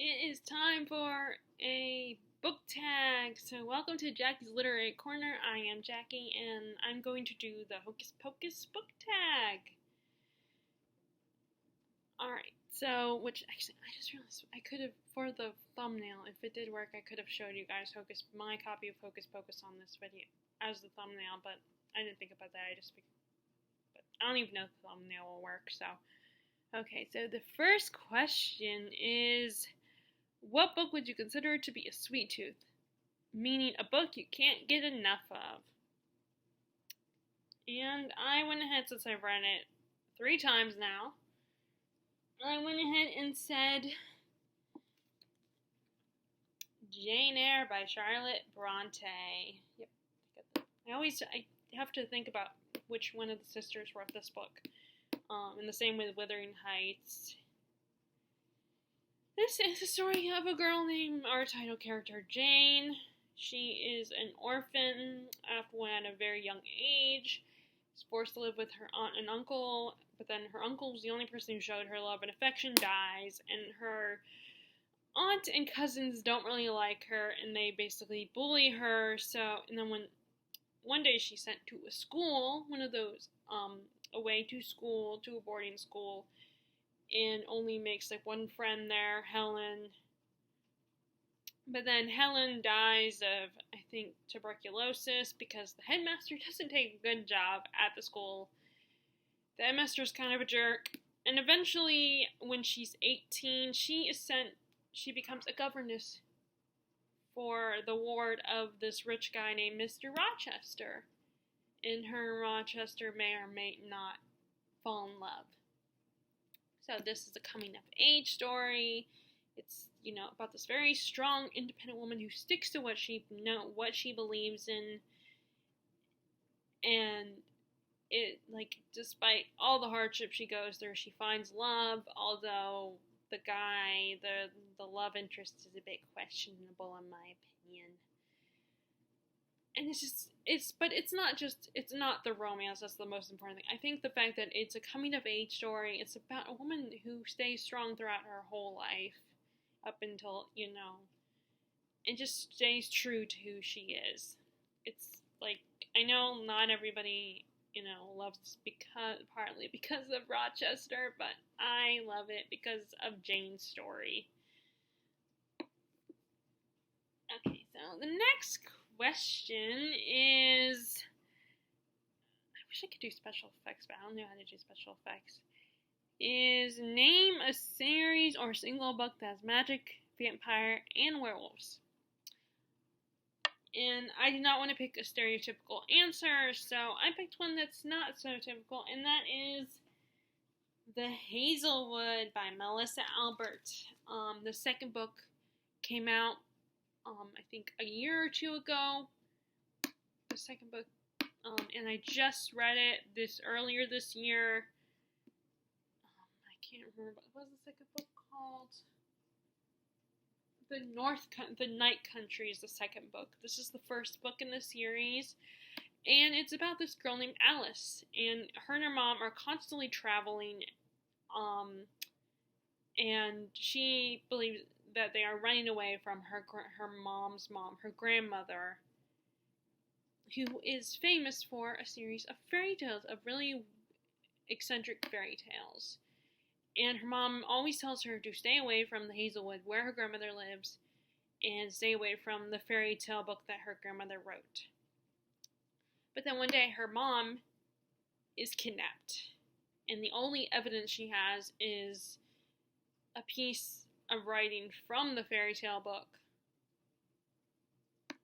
It is time for a book tag. So, welcome to Jackie's Literary Corner. I am Jackie, and I'm going to do the Hocus Pocus book tag. Alright, so, which actually, I just realized I could have, for the thumbnail, if it did work, I could have showed you guys my copy of Hocus Pocus on this video as the thumbnail, but I didn't think about that. But I don't even know if the thumbnail will work, so. Okay, so the first question is, what book would you consider to be a sweet tooth? Meaning a book you can't get enough of. And I went ahead, since I've read it 3 times now, I went ahead and said Jane Eyre by Charlotte Bronte. Yep, I have to think about which one of the sisters wrote this book. And the same with Wuthering Heights. This is a story of a girl named our title character, Jane. She is an orphan at a very young age. She's forced to live with her aunt and uncle, but then her uncle was the only person who showed her love and affection, dies, and her aunt and cousins don't really like her, and they basically bully her. And then one day she's sent to a school, one of those, away to a boarding school, and only makes like one friend there, Helen. But then Helen dies of, I think, tuberculosis because the headmaster doesn't take a good job at the school. The headmaster's kind of a jerk. And eventually, when she's 18, she becomes a governess for the ward of this rich guy named Mr. Rochester. And her and Rochester may or may not fall in love. So this is a coming-of-age story. It's, about this very strong, independent woman who sticks to what she believes in. And despite all the hardship she goes through, she finds love, although the guy, the love interest is a bit questionable in my opinion. And it's not the romance that's the most important thing. I think the fact that it's a coming-of-age story, it's about a woman who stays strong throughout her whole life, up until, and just stays true to who she is. It's like, I know not everybody, loves this partly because of Rochester, but I love it because of Jane's story. Okay, so the next question is, I wish I could do special effects, but I don't know how to do special effects, is name a series or single book that has magic, vampire, and werewolves. And I did not want to pick a stereotypical answer, so I picked one that's not so typical, and that is The Hazelwood by Melissa Albert. The second book came out I think a year or 2 ago, the second book, and I just read it earlier this year. I can't remember, what was the second book called? The Night Country is the second book. This is the first book in the series, and it's about this girl named Alice, and her mom are constantly traveling, and she believes that they are running away from her mom's mom, her grandmother, who is famous for a series of fairy tales, of really eccentric fairy tales. And her mom always tells her to stay away from the Hazelwood, where her grandmother lives, and stay away from the fairy tale book that her grandmother wrote. But then one day, her mom is kidnapped, and the only evidence she has is a piece of writing from the fairy tale book.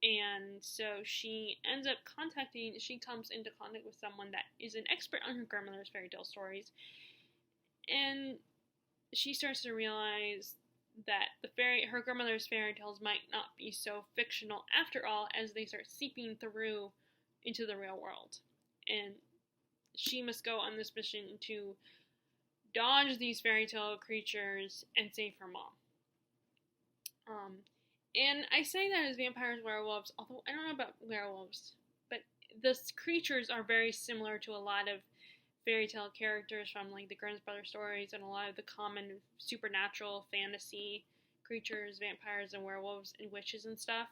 And so she comes into contact with someone that is an expert on her grandmother's fairy tale stories, and she starts to realize that her grandmother's fairy tales might not be so fictional after all, as they start seeping through into the real world. And she must go on this mission to dodge these fairy tale creatures and save her mom. And I say that as vampires, werewolves, although I don't know about werewolves, but the creatures are very similar to a lot of fairy tale characters from like the Grimm's Brothers stories and a lot of the common supernatural fantasy creatures, vampires and werewolves and witches and stuff.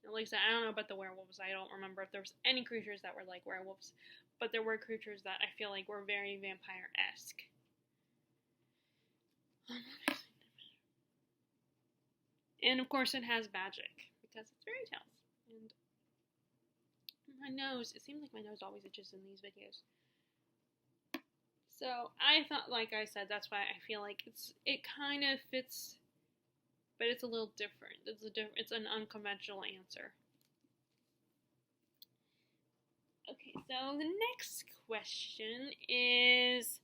At least I don't know about the werewolves. I don't remember if there was any creatures that were like werewolves, but there were creatures that I feel like were very vampire-esque. And of course it has magic, because it's fairy tales. And my nose, it seems like my nose always itches in these videos. So I thought, like I said, that's why I feel like it kind of fits, but it's a little different. It's an unconventional answer. Okay, so the next question is,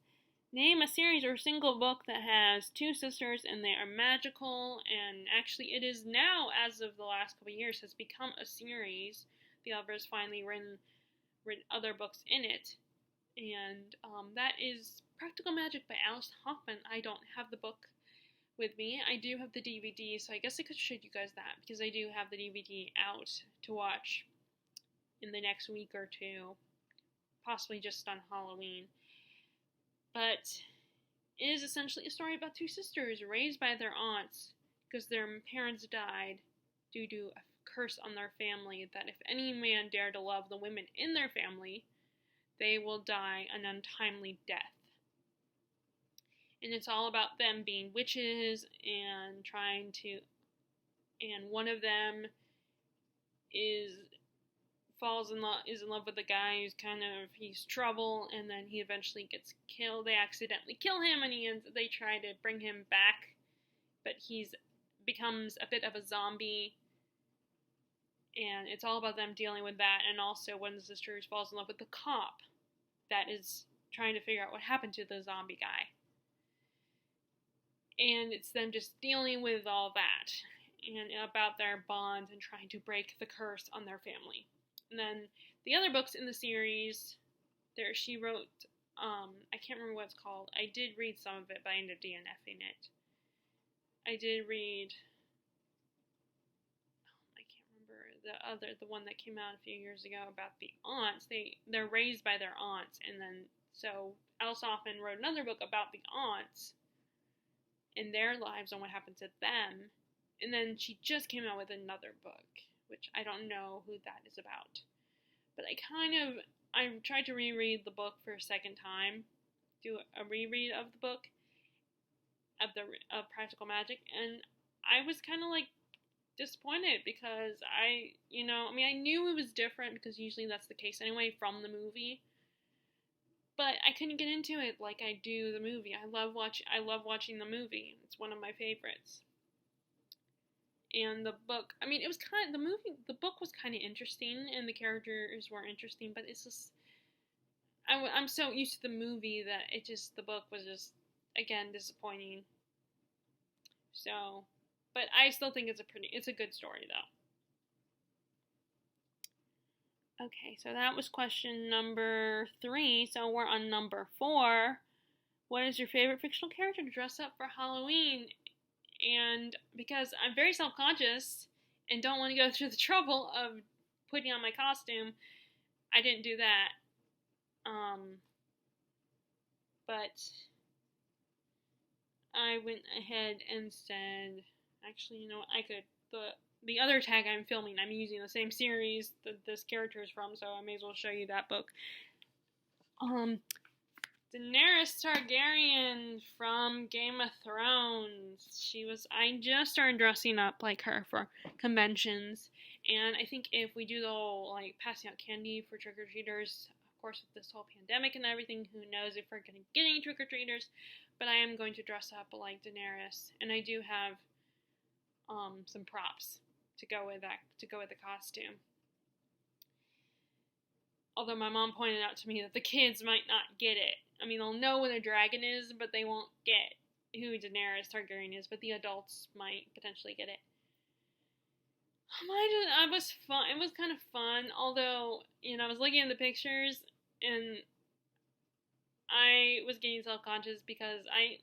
name a series or single book that has two sisters and they are magical, and actually it is now, as of the last couple of years, has become a series. The author's finally written other books in it, and that is Practical Magic by Alice Hoffman. I don't have the book with me. I do have the DVD, so I guess I could show you guys that, because I do have the DVD out to watch in the next week or two, possibly just on Halloween. But it is essentially a story about two sisters raised by their aunts because their parents died due to a curse on their family that if any man dare to love the women in their family, they will die an untimely death. And it's all about them being witches and trying to, and one of them is in love with a guy who's he's trouble, and then he eventually gets killed. They accidentally kill him, and they try to bring him back, but he's becomes a bit of a zombie, and it's all about them dealing with that. And also one of the sisters falls in love with the cop that is trying to figure out what happened to the zombie guy, and it's them just dealing with all that and about their bond and trying to break the curse on their family. And then the other books in the series, she wrote, I can't remember what it's called. I did read some of it, but I ended up DNFing it. I did read, I can't remember, the one that came out a few years ago about the aunts. They're raised by their aunts, and then, so Alice Hoffman wrote another book about the aunts and their lives and what happened to them. And then she just came out with another book, which I don't know who that is about. But I tried to reread the book for a second time, do a reread of the book, of Practical Magic, and I was kind of like disappointed because I knew it was different because usually that's the case anyway from the movie, but I couldn't get into it like I do the movie. I love watching the movie. It's one of my favorites. And the book, it was the book was kind of interesting, and the characters were interesting, but it's just, I'm so used to the movie that the book was just, again, disappointing. So, but I still think it's a good story, though. Okay, so that was question number 3, so we're on number 4. What is your favorite fictional character to dress up for Halloween? And because I'm very self-conscious and don't want to go through the trouble of putting on my costume, I didn't do that. But I went ahead and said, actually, I could, the other tag I'm filming, I'm using the same series that this character is from, so I may as well show you that book. Daenerys Targaryen from Game of Thrones. I just started dressing up like her for conventions, and I think if we do the whole, passing out candy for trick-or-treaters, of course with this whole pandemic and everything, who knows if we're going to get any trick-or-treaters, but I am going to dress up like Daenerys, and I do have some props to go with the costume. Although my mom pointed out to me that the kids might not get it. They'll know what a dragon is, but they won't get who Daenerys Targaryen is, but the adults might potentially get it. It was fun. It was kind of fun, although, I was looking at the pictures, and I was getting self-conscious because I'm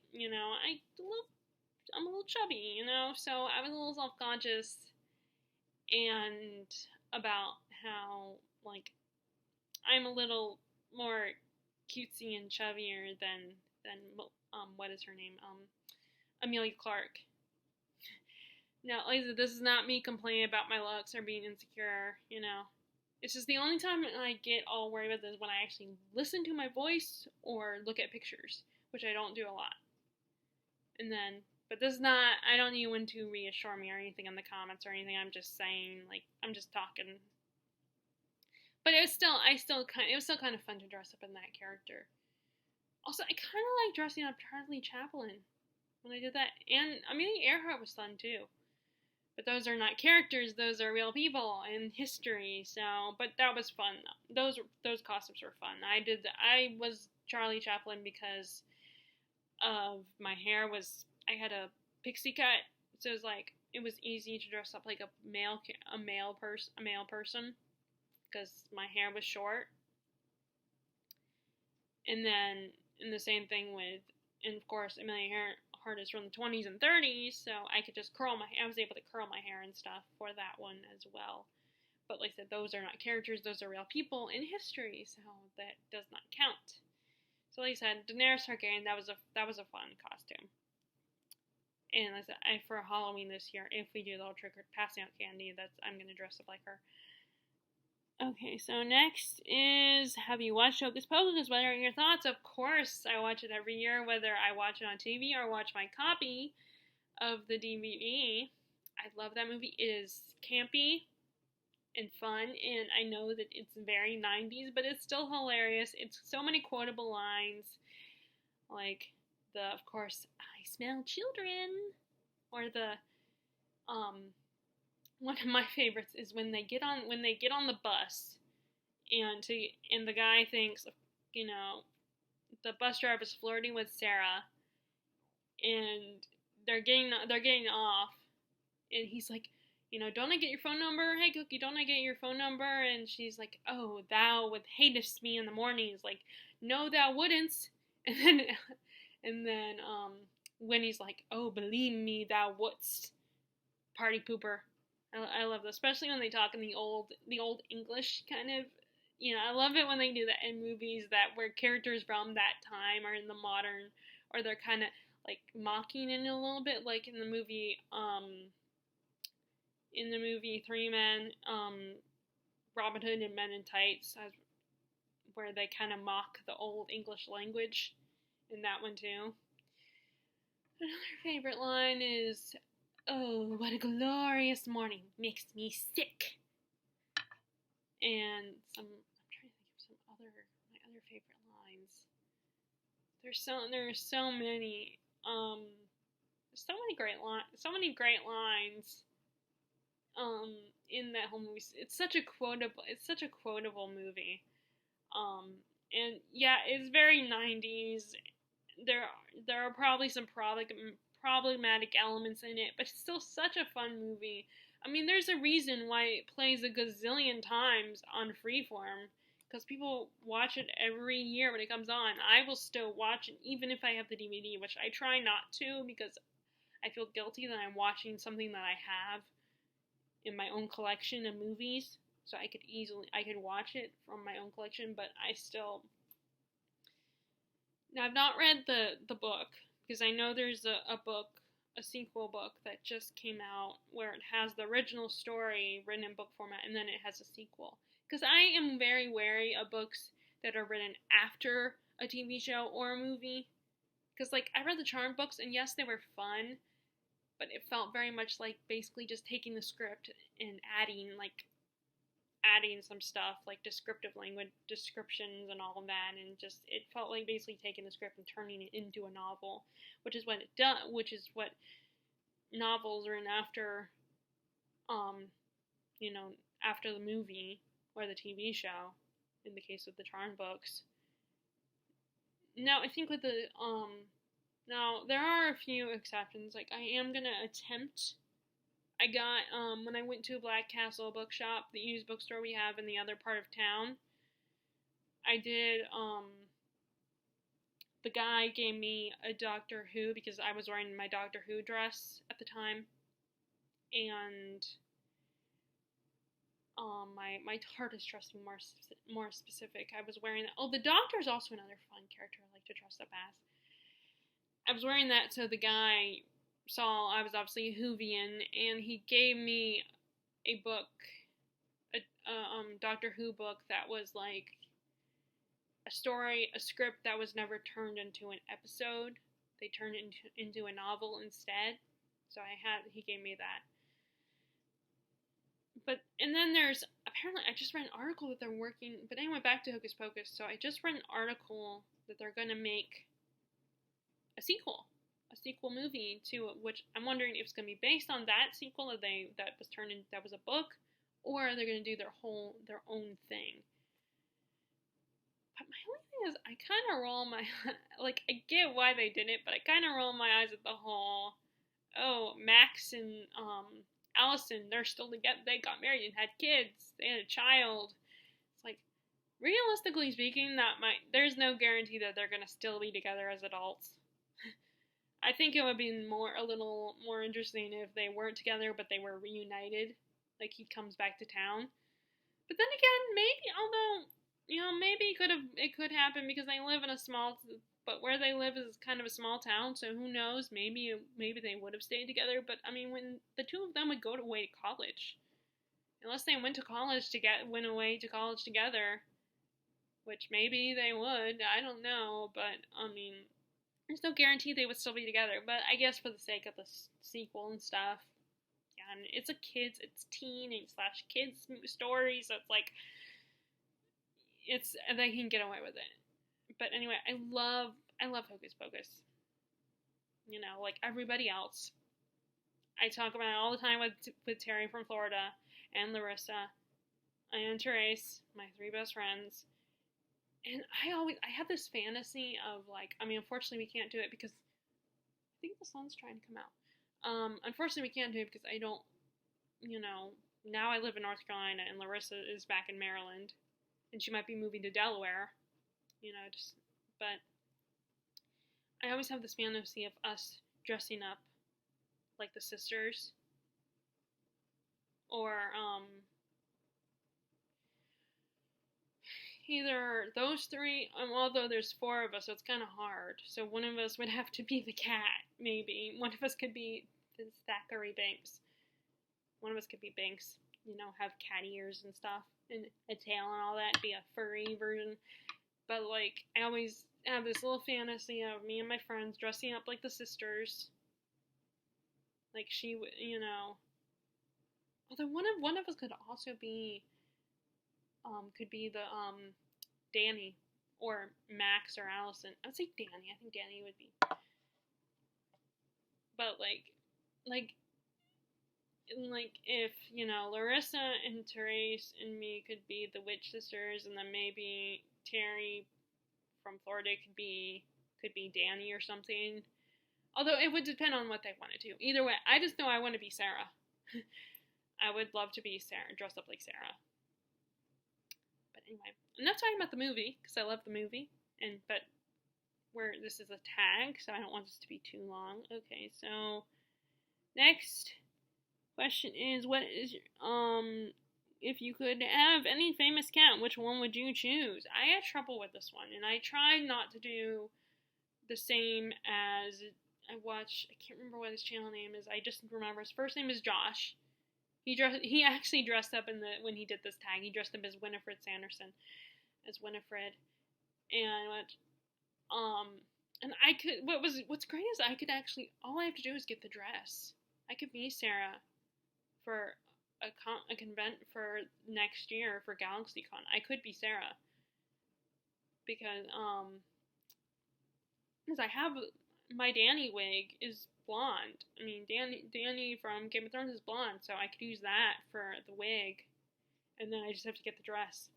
a little chubby, so I was a little self-conscious, and about how, I'm a little more cutesy and chubbier than what is her name? Amelia Clark. Now, like I said, this is not me complaining about my looks or being insecure, you know. It's just the only time I get all worried about this is when I actually listen to my voice or look at pictures, which I don't do a lot. And then, but this is not, I don't need anyone to reassure me or anything in the comments or anything. I'm just saying, like, I'm just talking. But it was still, it was still kind of fun to dress up in that character. Also, I kind of like dressing up Charlie Chaplin when I did that. And Amelia Earhart was fun too. But those are not characters; those are real people in history. So, but that was fun. Those costumes were fun. I was Charlie Chaplin because of my hair was. I had a pixie cut, so it was easy to dress up like a male person because my hair was short. And then, and the same thing with, and of course, Amelia Earhart is from the 20s and 30s, so I could just I was able to curl my hair and stuff for that one as well. But like I said, those are not characters, those are real people in history, so that does not count. So like I said, Daenerys Targaryen, that was a fun costume. And like I said, for Halloween this year, if we do the whole trick or passing out candy, I'm gonna dress up like her. Okay, so next is, have you watched Hocus Pocus? What are your thoughts? Of course, I watch it every year, whether I watch it on TV or watch my copy of the DVD. I love that movie. It is campy and fun, and I know that it's very 90s, but it's still hilarious. It's so many quotable lines, like of course, I smell children, or one of my favorites is when they get on the bus, and the guy thinks, you know, the bus driver is flirting with Sarah, and they're getting off, and he's like, you know, don't I get your phone number? Hey, Cookie, don't I get your phone number? And she's like, oh, thou would hatest me in the mornings. Like, no, thou wouldn't. And then when he's like, oh, believe me, thou wouldst. Party pooper. I love that, especially when they talk in the old English kind of. You know, I love it when they do that in movies where characters from that time are in the modern, or they're kind of like mocking it a little bit, like in the movie Three Men, Robin Hood and Men in Tights, where they kind of mock the old English language in that one too. Another favorite line is, oh, what a glorious morning, makes me sick. And I'm trying to think of my other favorite lines. There's so many, so many great lines, in that whole movie. It's such a quotable movie. And yeah, it's very 90s. There are probably some problematic elements in it, but it's still such a fun movie. I mean, there's a reason why it plays a gazillion times on Freeform, because people watch it every year when it comes on. I will still watch it, even if I have the DVD, which I try not to, because I feel guilty that I'm watching something that I have in my own collection of movies, so I could watch it from my own collection, but I still. Now, I've not read the book, because I know there's a sequel book that just came out where it has the original story written in book format, and then it has a sequel. Because I am very wary of books that are written after a TV show or a movie. Because, like, I read the Charmed books, and yes, they were fun, but it felt very much like basically just taking the script and adding some stuff, like descriptive language, descriptions and all of that, and just, it felt like basically taking the script and turning it into a novel, which is what it does, which is what novels written after, you know, after the movie or the TV show, in the case of the Charmed books. Now, I think with now there are a few exceptions. Like, I am gonna attempt. I got, when I went to Black Castle bookshop, the used bookstore we have in the other part of town, I did, the guy gave me a Doctor Who, because I was wearing my Doctor Who dress at the time, and, my TARDIS dress was more specific. I was wearing, the Doctor's also another fun character I like to dress up as. I was wearing that, so the guy Saul, I was obviously a Whovian, and he gave me a book, a Doctor Who book that was like a story, a script that was never turned into an episode. They turned it into a novel instead. So he gave me that. But, and then there's, apparently, I just read an article that they're working, but anyway, back to Hocus Pocus. So I just read an article that they're going to make a sequel movie to it, which I'm wondering if it's going to be based on that sequel that was a book, or they're going to do their own thing. But my only thing is, I kind of roll my, like, I get why they did it, but I kind of roll my eyes at the whole, oh, Max and Allison, they're still together, they got married and had kids, they had a child. It's like, realistically speaking, there's no guarantee that they're going to still be together as adults. I think it would be a little more interesting if they weren't together, but they were reunited, like he comes back to town. But then again, maybe, although, maybe it could happen because they live in but where they live is kind of a small town, so who knows, maybe they would have stayed together, but I mean, when the two of them would go away to college, unless they went away to college together, which maybe they would, I don't know, but, I mean, there's no guarantee they would still be together, but I guess for the sake of the sequel and stuff, yeah, and it's teen / kids story, so it's like, they can get away with it. But anyway, I love Hocus Pocus. Like everybody else. I talk about it all the time with Terry from Florida, and Larissa, and Therese, my 3 best friends. And I have this fantasy of like, I mean, unfortunately we can't do it because I think the sun's trying to come out. Unfortunately we can't do it because I don't, now I live in North Carolina and Larissa is back in Maryland, and she might be moving to Delaware, but I always have this fantasy of us dressing up like the sisters, or, either those 3, although there's 4 of us, so it's kind of hard. So one of us would have to be the cat, maybe. One of us could be the Thackeray Banks. One of us could be Banks, have cat ears and stuff, and a tail and all that, be a furry version. But, like, I always have this little fantasy of me and my friends dressing up like the sisters. Like, she would, Although one of us could also be, could be the, Danny, or Max, or Allison. I would say Danny. I think Danny would be. But, like if, Larissa and Therese and me could be the witch sisters, and then maybe Terry from Florida could be Danny or something. Although it would depend on what they want to do. Either way, I just know I want to be Sarah. I would love to be Sarah, dress up like Sarah. But anyway, I'm not talking about the movie, because I love the movie, but this is a tag, so I don't want this to be too long. Okay, so next question is, if you could have any famous cat, which one would you choose? I had trouble with this one, and I tried not to do the same as I can't remember what his channel name is. I just remember his first name is Josh. He actually dressed up when he did this tag. He dressed up as Winifred Sanderson, as Winifred, and what's great is I could actually, all I have to do is get the dress. I could be Sarah for a convent for next year for GalaxyCon. I could be Sarah because I have my Dany wig is blonde. I mean, Dany from Game of Thrones is blonde, so I could use that for the wig, and then I just have to get the dress.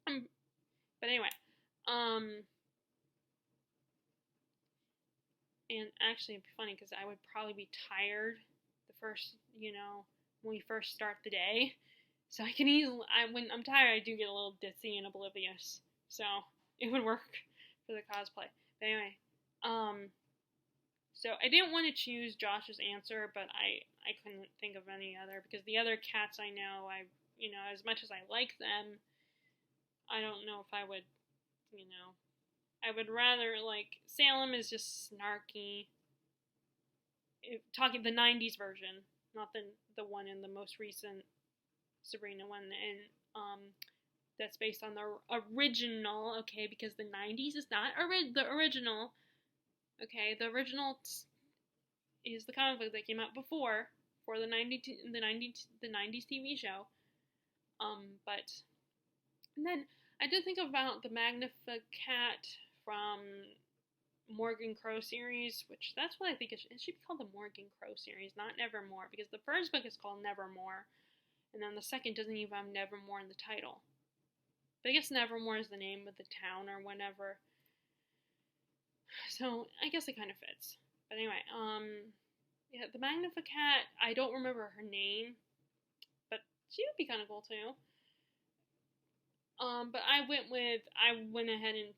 But anyway, and actually it'd be funny because I would probably be tired the first, when we first start the day, so I can when I'm tired, I do get a little ditzy and oblivious, so it would work for the cosplay. But anyway, so I didn't want to choose Josh's answer, but I couldn't think of any other, because the other cats I know, as much as I like them, I don't know if I would, I would rather, like, Salem is just snarky. talking the '90s version, not the one in the most recent Sabrina one, and that's based on the original. Okay, because the '90s is not the original. Okay, the original is the comic book that came out before for the '90s TV show. But and then I did think about the Magnificat from Morgan Crow series, which that's what I think it should be called, the Morgan Crow series, not Nevermore, because the first book is called Nevermore, and then the second doesn't even have Nevermore in the title. But I guess Nevermore is the name of the town or whatever. So I guess it kind of fits. But anyway, yeah, the Magnificat, I don't remember her name, but she would be kind of cool too. But I went ahead and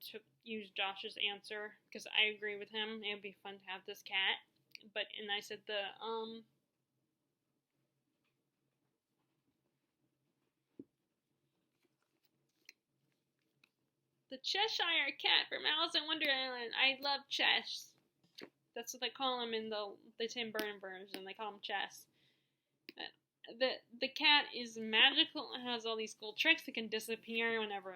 used Josh's answer because I agree with him. It would be fun to have this cat. And I said the Cheshire Cat from Alice in Wonderland. I love Chess. That's what they call him in the Tim Burton version. They call him Chess. The cat is magical. It has all these cool tricks. It can disappear whenever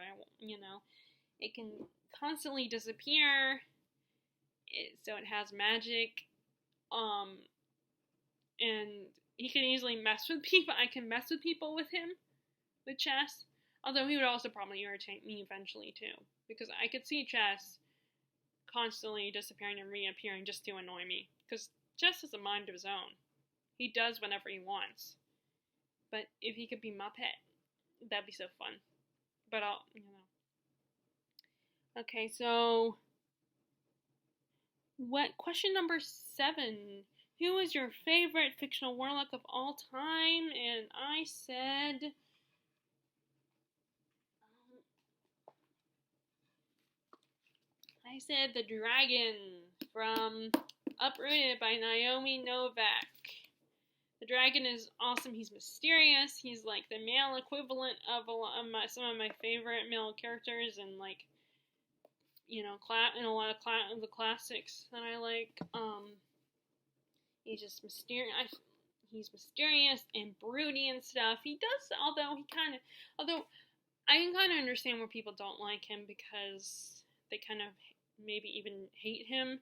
it can constantly disappear. So it has magic. And he can easily mess with people. I can mess with people with him, with Chess. Although he would also probably irritate me eventually too, because I could see Chess constantly disappearing and reappearing just to annoy me. Because Chess has a mind of his own. He does whatever he wants. But if he could be my pet, that'd be so fun. But Okay, so question number 7. Who is your favorite fictional warlock of all time? And I said the dragon from Uprooted by Naomi Novik. The dragon is awesome. He's mysterious. He's like the male equivalent of some of my favorite male characters, and in a lot of the classics that I like. He's just mysterious. He's mysterious and broody and stuff. He does, although I can kind of understand where people don't like him because they kind of maybe even hate him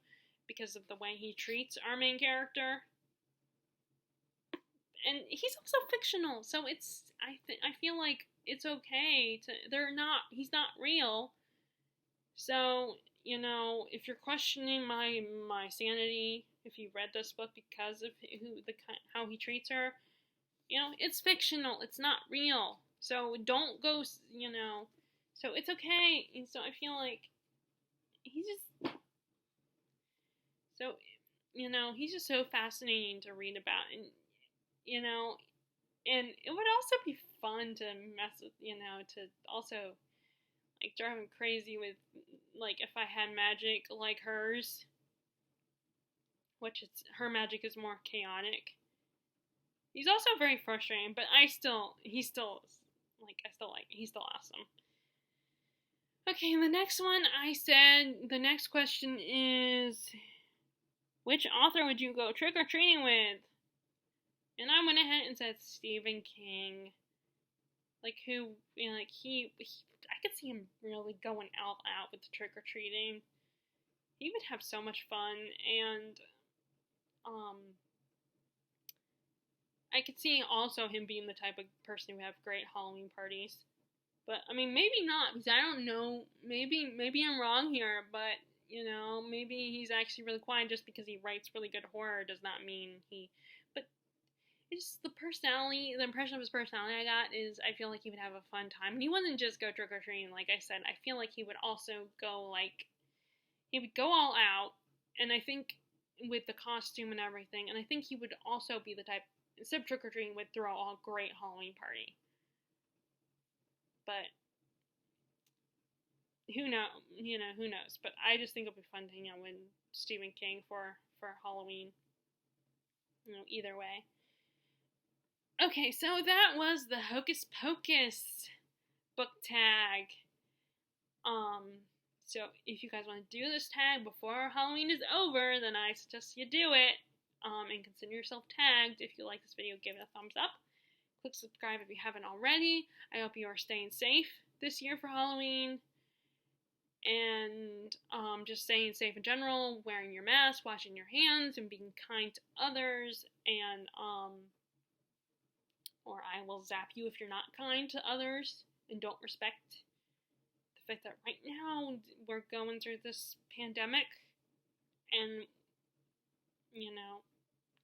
because of the way he treats our main character. And he's also fictional, so I feel like it's okay he's not real. So, if you're questioning my sanity, if you read this book because of how he treats her, it's fictional, it's not real. So don't go, so it's okay. And so I feel like he's just so fascinating to read about, and and it would also be fun to mess with, to also drive him crazy with, if I had magic like hers, which her magic is more chaotic. He's also very frustrating, but he's still awesome. Okay, the next one, the next question is, which author would you go trick-or-treating with? And I went ahead and said Stephen King. I could see him really going all out with the trick-or-treating. He would have so much fun, and I could see also him being the type of person who would have great Halloween parties. But, maybe not, because I don't know, maybe I'm wrong here, but, maybe he's actually really quiet just because he writes really good horror does not mean it's the personality, the impression of his personality I got is I feel like he would have a fun time. And he wouldn't just go trick-or-treating, like I said. I feel like he would also go, he would go all out, and I think with the costume and everything, and I think he would also be the type, instead of trick-or-treating, would throw a great Halloween party. But who knows? But I just think it'll be fun to hang out with Stephen King for Halloween. Either way. Okay, so that was the Hocus Pocus book tag. So if you guys want to do this tag before Halloween is over, then I suggest you do it. and consider yourself tagged. If you like this video, give it a thumbs up. Click subscribe if you haven't already. I hope you are staying safe this year for Halloween. And just staying safe in general, wearing your mask, washing your hands, and being kind to others. And, or I will zap you if you're not kind to others and don't respect the fact that right now we're going through this pandemic and,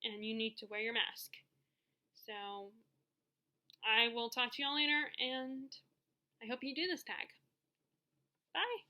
and you need to wear your mask. So, I will talk to y'all later, and I hope you do this tag. Bye!